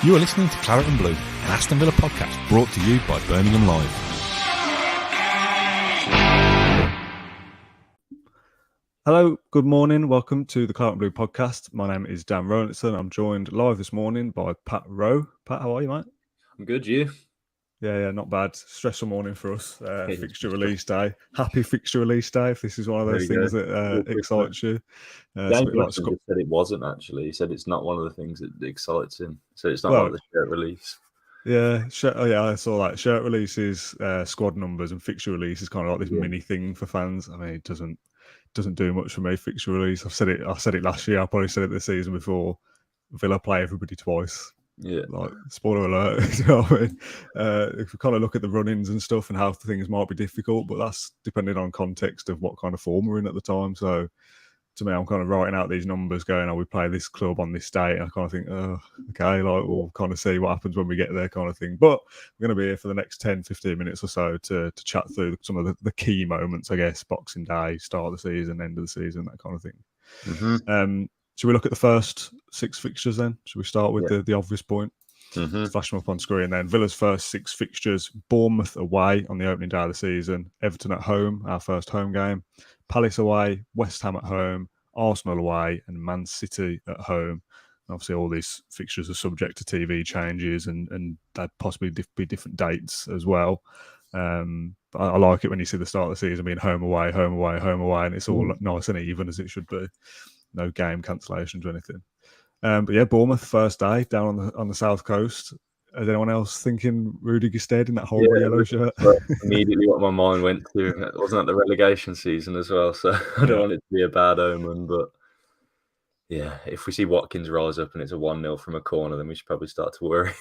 You are listening to Claret and Blue, an Aston Villa podcast brought to you by Birmingham Live. Hello, good morning. Welcome to the Claret and Blue podcast. My name is Dan Rolinson. I'm joined live this morning by Pat Rowe. Pat, how are you, mate? I'm good, you? Yeah, not bad. Stressful morning for us. Fixture release day. Happy fixture release day, if this is one of those things that excites you. Dan said it wasn't, actually. He said it's not one of the things that excites him. So it's not like the shirt release. Yeah, I saw that. Shirt releases, squad numbers, and fixture release is kind of like this mini thing for fans. I mean, it doesn't do much for me, fixture release. I said it last year. I probably said it the season before. Villa play everybody twice. Yeah, like spoiler alert. You know what I mean? If we kind of look at the run-ins and stuff and how things might be difficult, but that's depending on context of what kind of form we're in at the time. So to me, I'm kind of writing out these numbers going, we play this club on this day, and I kind of think, okay, like we'll kind of see what happens when we get there, kind of thing. But we're going to be here for the next 10-15 minutes or so to chat through some of the key moments, I guess. Boxing Day, start of the season, end of the season, that kind of thing. Mm-hmm. Should we look at the first 6 fixtures then? Should we start with the obvious point? Flash them up on screen then. Villa's first 6 fixtures: Bournemouth away on the opening day of the season, Everton at home, our first home game, Palace away, West Ham at home, Arsenal away, and Man City at home. And obviously, all these fixtures are subject to TV changes and they'd possibly be different dates as well. But I like it when you see the start of the season being home away, and it's all nice and even as it should be. No game cancellations or anything. But yeah, Bournemouth first day down on the south coast. Is anyone else thinking Rudy Gestede in that horrible yellow shirt? Immediately, what my mind went to, it wasn't that the relegation season as well, so I don't want it to be a bad omen. But yeah, if we see Watkins rise up and it's a 1-0 from a corner, then we should probably start to worry.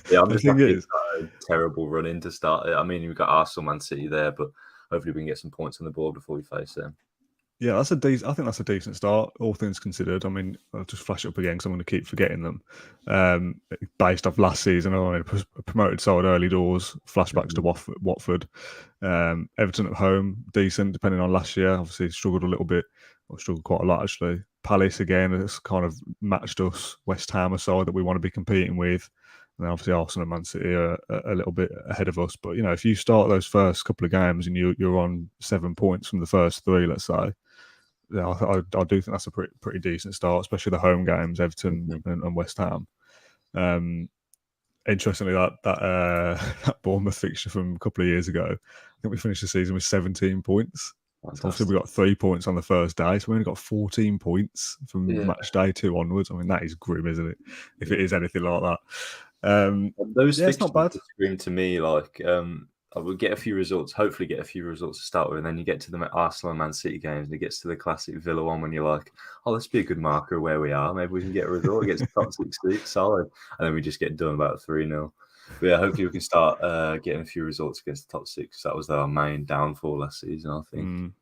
Yeah, I'm just happy it's a terrible run in to start it. I mean, we've got Arsenal, Man City there, but hopefully we can get some points on the board before we face them. Yeah, I think that's a decent start, all things considered. I mean, I'll just flash it up again because I'm going to keep forgetting them. Based off last season, a promoted side early doors, flashbacks to Watford. Everton at home, decent, depending on last year. Obviously, struggled a little bit, or struggled quite a lot, actually. Palace, again, has kind of matched us. West Ham, a side that we want to be competing with. And then obviously Arsenal and Man City are a little bit ahead of us. But, you know, if you start those first couple of games and you're on 7 points from the first 3, let's say, yeah, I do think that's a pretty decent start, especially the home games, Everton and West Ham. Interestingly, that Bournemouth fixture from a couple of years ago, I think we finished the season with 17 points. So obviously, we got 3 points on the first day, so we only got 14 points from match day 2 onwards. I mean, that is grim, isn't it? If it is anything like that. Those fixtures not bad. Scream to me like I will get a few results, hopefully get a few results to start with, and then you get to the Arsenal and Man City games, and it gets to the classic Villa one when you're like, let's be a good marker of where we are. Maybe we can get a result against the top 6 solid, and then we just get done about 3-0. But yeah, hopefully we can start getting a few results against the top 6. That was our main downfall last season, I think.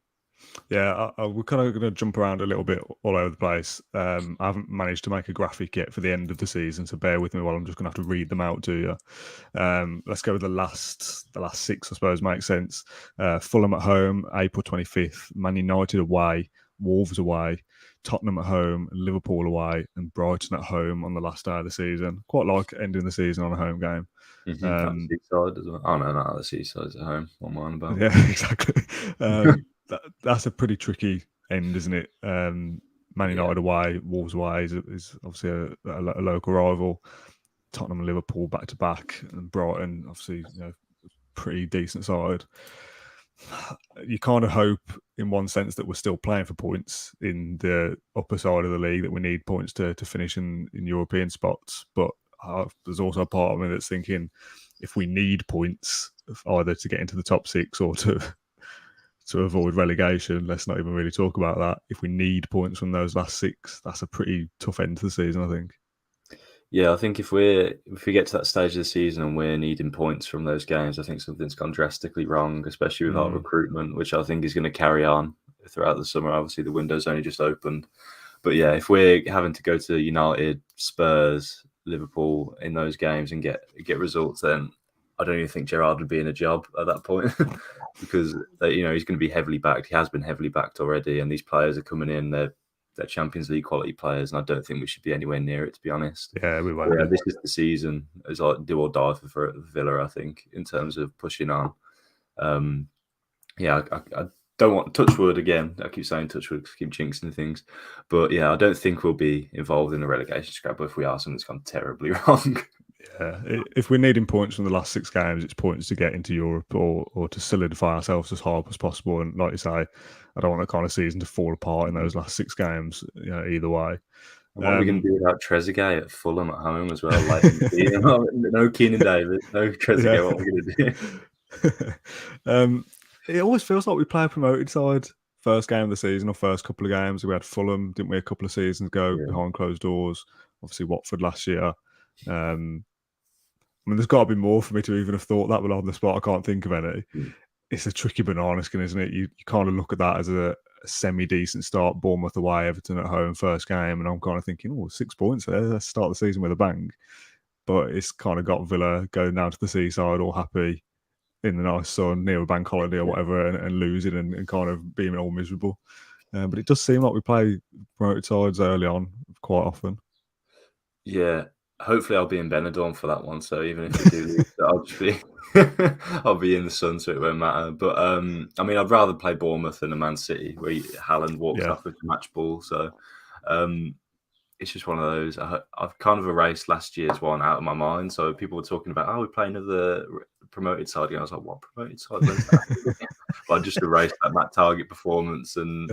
Yeah, we're kind of going to jump around a little bit all over the place. I haven't managed to make a graphic yet for the end of the season, so bear with me while I'm just going to have to read them out to you. Let's go with the last 6, I suppose, makes sense. Fulham at home, April 25th. Man United away, Wolves away, Tottenham at home, Liverpool away, and Brighton at home on the last day of the season. Quite like ending the season on a home game. Seaside as well. Oh, no, the Seaside's at home. What am I on about? Yeah, exactly. That's a pretty tricky end, isn't it? Man United away, Wolves away is obviously a local rival. Tottenham and Liverpool back to back, and Brighton obviously pretty decent side. You kind of hope, in one sense, that we're still playing for points in the upper side of the league, that we need points to finish in European spots. But there's also a part of me that's thinking, if we need points either to get into the top 6 or to avoid relegation, let's not even really talk about that. If we need points from those last 6, that's a pretty tough end to the season, I think. Yeah, I think if we get to that stage of the season and we're needing points from those games, I think something's gone drastically wrong, especially with our recruitment, which I think is going to carry on throughout the summer. Obviously, the window's only just opened. But yeah, if we're having to go to United, Spurs, Liverpool in those games and get results, then I don't even think Gerrard would be in a job at that point because he's going to be heavily backed. He has been heavily backed already, and these players are coming in. They're They're Champions League quality players, and I don't think we should be anywhere near it, to be honest. Yeah, we won't. Yeah, this is the season as like do or die for Villa, I think, in terms of pushing on. I don't want touch wood again. I keep saying touch wood, keep jinxing things, but yeah, I don't think we'll be involved in a relegation scrabble. If we are, something's gone terribly wrong. Yeah, if we're needing points from the last 6 games, it's points to get into Europe or to solidify ourselves as hard as possible. And like you say, I don't want the kind of season to fall apart in those last 6 games. Either way. What are we going to do without Trezeguet at Fulham at home as well? Like, no Keenan David, no Trezeguet. Yeah. What are we going to do? It always feels like we play a promoted side first game of the season or first couple of games. We had Fulham, didn't we, a couple of seasons ago behind closed doors. Obviously, Watford last year. There's got to be more for me to even have thought that, but on the spot, I can't think of any. It's a tricky banana skin, isn't it? You kind of look at that as a semi-decent start. Bournemouth away, Everton at home, first game, and I'm kind of thinking, 6 points there. Let's start the season with a bang. But it's kind of got Villa going down to the seaside, all happy in the nice sun near a bank holiday or whatever, and losing and kind of being all miserable. But it does seem like we play promoted sides early on quite often. Yeah. Hopefully I'll be in Benidorm for that one. So even if we do lose, I'll just be I'll be in the sun, so it won't matter. But I'd rather play Bournemouth than a Man City where Haaland walks off with the match ball. So it's just one of those. I've kind of erased last year's one out of my mind. So people were talking about, we're playing another promoted side again. I was like, what promoted side? But I just erased that target performance and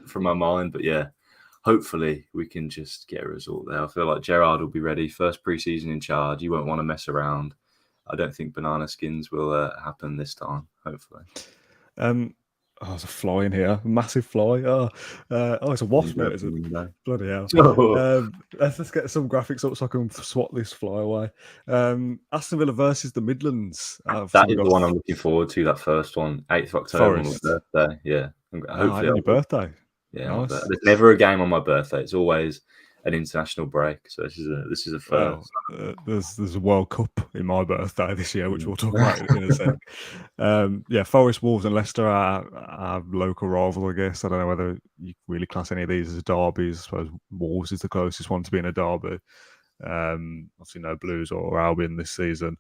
from my mind. But yeah. Hopefully, we can just get a result there. I feel like Gerrard will be ready. First pre-season in charge. You won't want to mess around. I don't think banana skins will happen this time, hopefully. There's a fly in here. Massive fly. It's a wasp. Is it? Bloody hell. Let's get some graphics up so I can swat this fly away. Aston Villa versus the Midlands. That is the one I'm looking forward to, that first one. 8th of October on my birthday. Yeah. Hopefully your birthday. Yeah, nice. There's never a game on my birthday. It's always an international break. So this is a first. There's a World Cup in my birthday this year, which we'll talk about in a sec. Forest, Wolves, and Leicester are local rivals, I guess. I don't know whether you really class any of these as derbies. I suppose Wolves is the closest one to being a derby. Obviously, no Blues or Albion this season.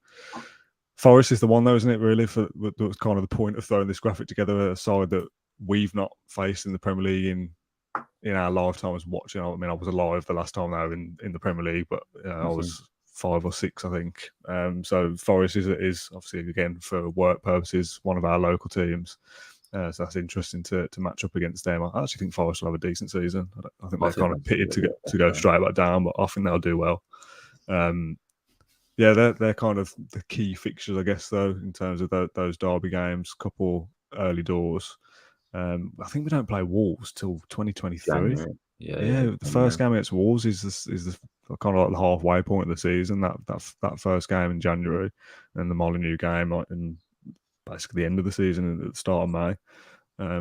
Forest is the one, though, isn't it? Really, that's kind of the point of throwing this graphic together. A side that we've not faced in the Premier League in our lifetime as watching. I was alive the last time now in the Premier League, but I was 5 or 6, I think. So Forest is obviously, again, for work purposes, one of our local teams. So that's interesting to match up against them. I actually think Forest will have a decent season. I think they're kind of pitted to go straight back down, but I think they'll do well. They're kind of the key fixtures, I guess, though, in terms of those derby games. Couple early doors. I think we don't play Wolves till 2023. The first game against Wolves is the kind of like the halfway point of the season. That first game in January, and the Molineux game in basically the end of the season at the start of May,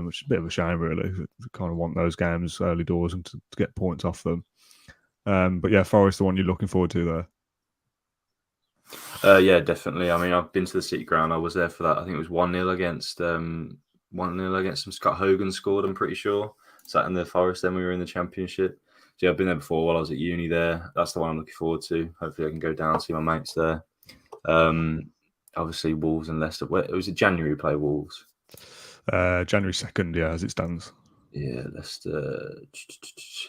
which is a bit of a shame, really. We kind of want those games early doors and to get points off them. But yeah, Forest, the one you're looking forward to there. Yeah, definitely. I've been to the City Ground. I was there for that. I think it was 1-0 against 1-0 against them. Scott Hogan scored, I'm pretty sure. Sat in the Forest then we were in the Championship. So yeah, I've been there before while I was at uni there. That's the one I'm looking forward to. Hopefully I can go down and see my mates there. Obviously Wolves and Leicester. Was it January we play Wolves? January 2nd, as it stands. Yeah, Leicester.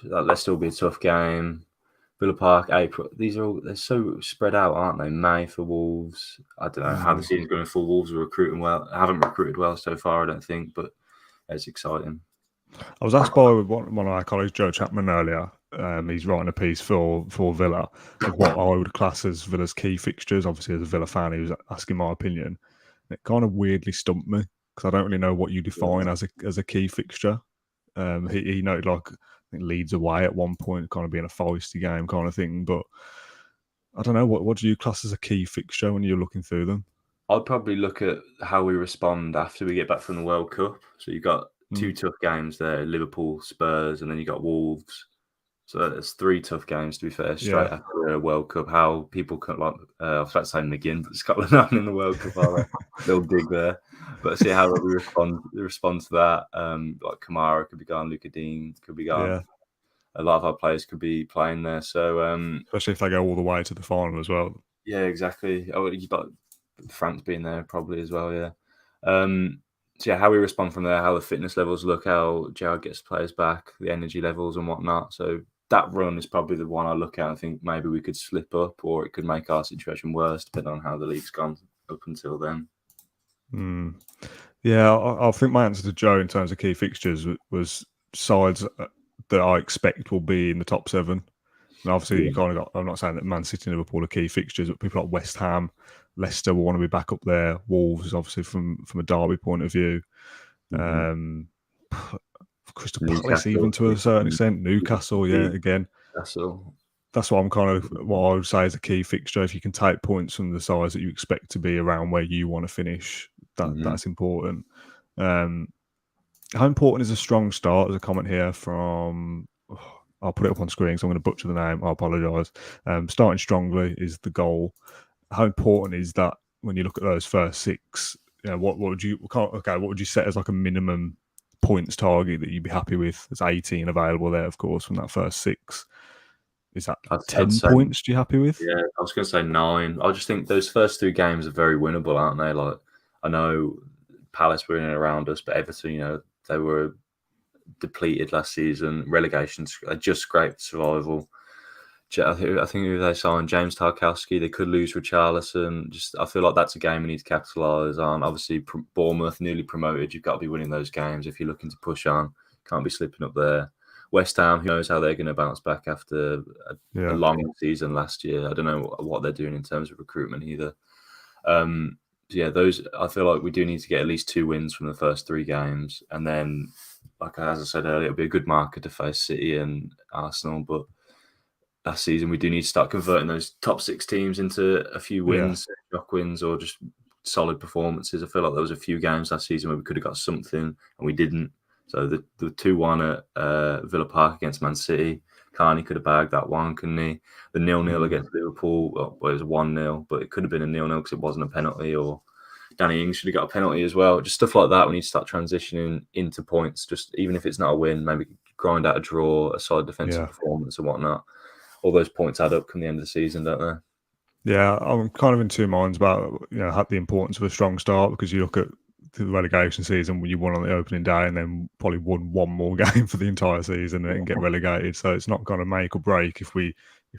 Leicester will be a tough game. Villa Park, April. They're so spread out, aren't they? May for Wolves. I don't know how the season's going for Wolves. Are recruiting well. I haven't recruited well so far, I don't think, but it's exciting. I was asked by one of our colleagues, Joe Chapman, earlier. He's writing a piece for Villa of what I would class as Villa's key fixtures. Obviously, as a Villa fan, he was asking my opinion. It kind of weirdly stumped me because I don't really know what you define as a key fixture. He noted I think Leeds away at one point, kind of being a feisty game kind of thing. But I don't know, what do you class as a key fixture when you're looking through them? I'd probably look at how we respond after we get back from the World Cup. So you've got 2 tough games there, Liverpool, Spurs, and then you got Wolves. So there's 3 tough games, to be fair, straight after a World Cup. How people can, I was about to say McGinn, but Scotland aren't in the World Cup, are they? They'll dig there. But see how we respond to that. Like Kamara could be gone, Luka Dean could be gone. a lot of our players could be playing there. So especially if they go all the way to the final as well. Yeah, exactly. Oh, you've got France being there probably as well. Yeah. So yeah, how we respond from there, how the fitness levels look, how Gerard gets players back, the energy levels and whatnot. So that run is probably the one I look at and think maybe we could slip up, or it could make our situation worse depending on how the league's gone up until then. Yeah, I think my answer to Joe in terms of key fixtures was sides that I expect will be in the top 7. And obviously, you kind of got. I'm not saying that Man City and Liverpool are key fixtures, but people like West Ham, Leicester will want to be back up there. Wolves, obviously, from a derby point of view. Crystal Palace, even to a certain extent. Newcastle, again. That's what I'm what I would say is a key fixture. If you can take points from the sides that you expect to be around where you want to finish, that's important. How important is a strong start? There's a comment here from. I'll put it up on screen, so I'm going to butcher the name. I apologise. Starting strongly is the goal. How important is that when you look at those first 6? What would you set as like a minimum points target that you'd be happy with? There's 18 available there, of course, from that first 6. Is that 10 points? Do you happy with? Yeah, I was going to say 9. I just think those first 3 games are very winnable, aren't they? Like, I know Palace were in and around us, but Everton, they were depleted last season. Relegations are just scraped survival. I think if they signed James Tarkowski, they could lose Richarlison. I feel like that's a game we need to capitalise on. Obviously, Bournemouth newly promoted. You've got to be winning those games if you're looking to push on. Can't be slipping up there. West Ham, who knows how they're going to bounce back after a long season last year. I don't know what they're doing in terms of recruitment either. Those, I feel like we do need to get at least 2 wins from the first 3 games. And then, as I said earlier, it'll be a good marker to face City and Arsenal. But last season, we do need to start converting those top 6 teams into a few wins, shock wins, or just solid performances. I feel like there was a few games last season where we could have got something and we didn't. So the 2-1 at Villa Park against Man City, Carney could have bagged that one, couldn't he? The 0-0 against Liverpool, it was 1-0, but it could have been a 0-0 because it wasn't a penalty, or Danny Ings should have got a penalty as well. Just stuff like that. We need to start transitioning into points, just even if it's not a win, maybe grind out a draw, a solid defensive performance and whatnot. All those points add up come the end of the season, don't they? Yeah, I'm kind of in 2 minds about the importance of a strong start, because you look at the relegation season when you won on the opening day and then probably won one more game for the entire season and get relegated. So it's not going to make or break if we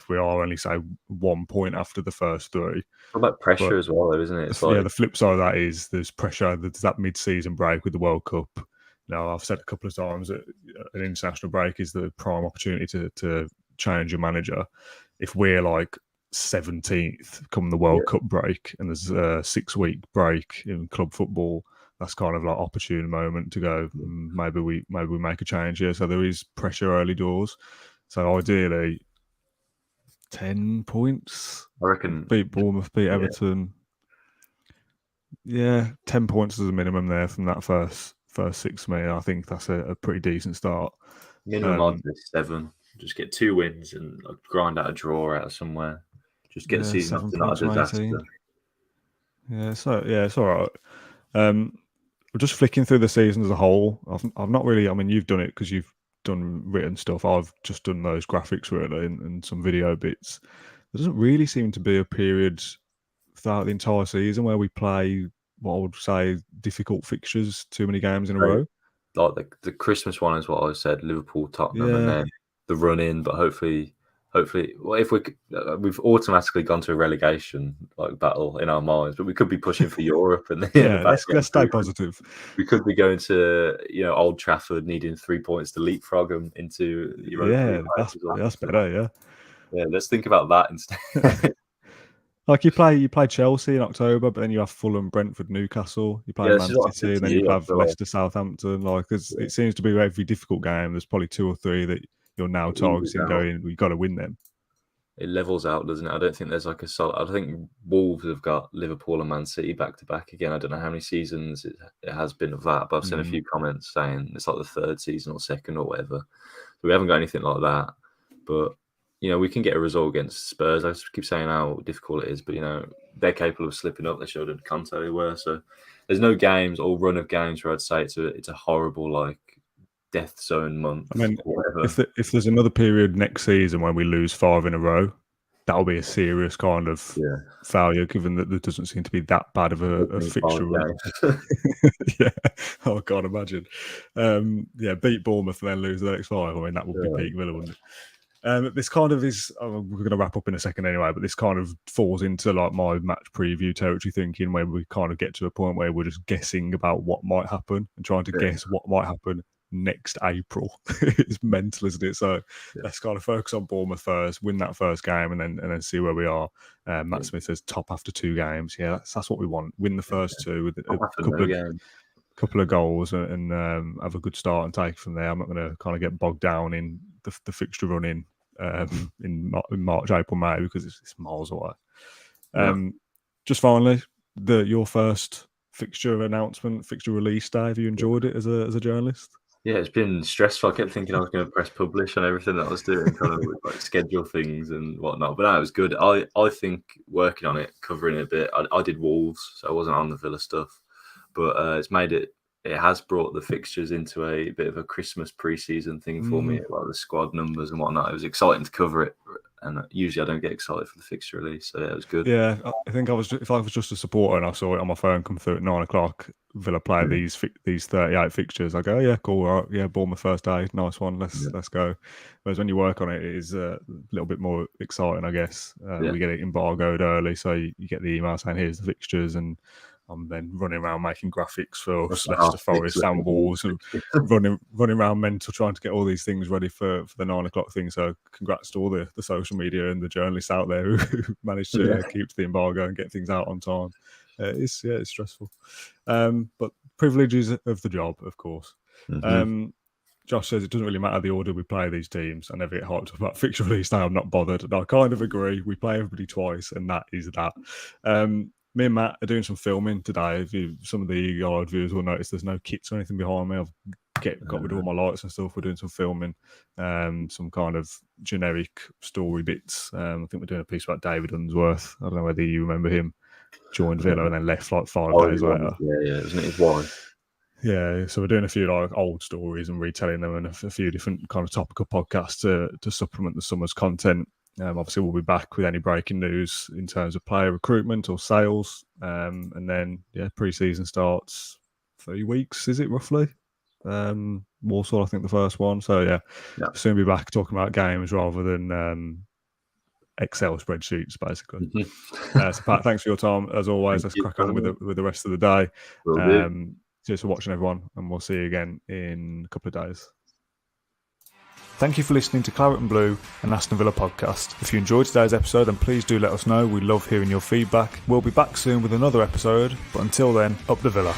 are only, say, 1 point after the first 3. What about pressure as well, though, isn't it? The flip side of that is there's pressure. There's that mid-season break with the World Cup. I've said a couple of times that an international break is the prime opportunity to change your manager. If we're like 17th come the World Cup break and there's a 6-week break in club football, that's kind of like opportune moment to go, maybe we make a change here. So there is pressure early doors. So ideally, 10 points. I reckon. Beat Bournemouth, beat Everton. Yeah, 10 points is a minimum there from that first 6 for me. I think that's a pretty decent start. Minimum odds is 7. Just get 2 wins and grind out a draw out of somewhere. Just get the season off to not a disaster. It's all right. Just flicking through the season as a whole, I've not really. I mean, you've done it because you've done written stuff. I've just done those graphics really and some video bits. There doesn't really seem to be a period throughout the entire season where we play what I would say difficult fixtures, too many games in a row. Like the Christmas one is what I said: Liverpool, Tottenham, and then the run in. But hopefully, well, if we've automatically gone to a relegation battle in our minds, but we could be pushing for Europe. And let's stay positive. We could be going to Old Trafford, needing 3 points to leapfrog them into Europe. That's better. Yeah, let's think about that instead. Like you play Chelsea in October, but then you have Fulham, Brentford, Newcastle. You play Man City, and then you have Leicester, Southampton. It seems to be every difficult game. There's probably 2 or 3 that you're now targeting going, we've got to win them. It levels out, doesn't it? I don't think there's a solid. I think Wolves have got Liverpool and Man City back to back again. I don't know how many seasons it has been of that, but I've seen a few comments saying it's like the 3rd season or 2nd or whatever. So we haven't got anything like that. But we can get a result against Spurs. I keep saying how difficult it is, but they're capable of slipping up. They showed at Conte they were. So there's no games or run of games where I'd say it's a horrible death zone month. I mean, or whatever. if there's another period next season when we lose 5 in a row, that'll be a serious kind of failure, given that there doesn't seem to be that bad of a fixture run. Yeah. Oh, God, imagine. Beat Bournemouth and then lose the next 5. I mean, that would be peak Villa, wouldn't it? This kind of is, we're going to wrap up in a second anyway, but this kind of falls into like my match preview territory thinking, where we kind of get to a point where we're just guessing about what might happen and trying to guess what might happen next April. It's mental, isn't it? So let's kind of focus on Bournemouth first, win that first game, and then see where we are. Matt Smith says top after 2 games. Yeah, that's what we want. Win the first 2 with a couple of goals and have a good start and take from there. I'm not going to kind of get bogged down in the fixture running in March, April, May, because it's miles away. Just finally, your first fixture announcement, fixture release day. Have you enjoyed it as a journalist? Yeah, it's been stressful. I kept thinking I was going to press publish on everything that I was doing, kind of like schedule things and whatnot. But no, it was good. I think working on it, covering it a bit. I did Wolves, so I wasn't on the Villa stuff, but it's made it. It has brought the fixtures into a bit of a Christmas pre-season thing for me, like the squad numbers and whatnot. It was exciting to cover it, and usually I don't get excited for the fixture release, so yeah, it was good. Yeah, I think if I was just a supporter and I saw it on my phone come through at 9 o'clock, Villa play these 38 fixtures, I go, oh, yeah, cool, all right, yeah, Bournemouth first day, nice one, let's go. Whereas when you work on it, it is a little bit more exciting, I guess. We get it embargoed early, so you get the email saying here's the fixtures, and I'm then running around making graphics for Leicester Forest and Wolves, and running around mental trying to get all these things ready for the 9 o'clock thing. So congrats to all the social media and the journalists out there who managed to keep to the embargo and get things out on time. It's stressful, but privileges of the job, of course. Josh says it doesn't really matter the order we play these teams. I never get hyped up about fixture release day. I'm not bothered. And I kind of agree. We play everybody twice, and that is that. Me and Matt are doing some filming today. Some of the eagle-eyed viewers will notice there's no kits or anything behind me. I've got rid of all my lights and stuff. We're doing some filming, some kind of generic story bits. I think we're doing a piece about David Unsworth. I don't know whether you remember him. Joined Villa and then left like 5 days later. Yeah, isn't it his wife? Yeah, so we're doing a few like old stories and retelling them, and a few different kind of topical podcasts to supplement the summer's content. Obviously, we'll be back with any breaking news in terms of player recruitment or sales. And then, pre-season starts 3 weeks, is it roughly? Warsaw, I think, the first one. So, soon be back talking about games rather than Excel spreadsheets, basically. So, Pat, thanks for your time. As always, let's crack on with the rest of the day. Cheers for watching, everyone, and we'll see you again in a couple of days. Thank you for listening to Claret and Blue, an Aston Villa podcast. If you enjoyed today's episode, then please do let us know. We love hearing your feedback. We'll be back soon with another episode, but until then, up the Villa.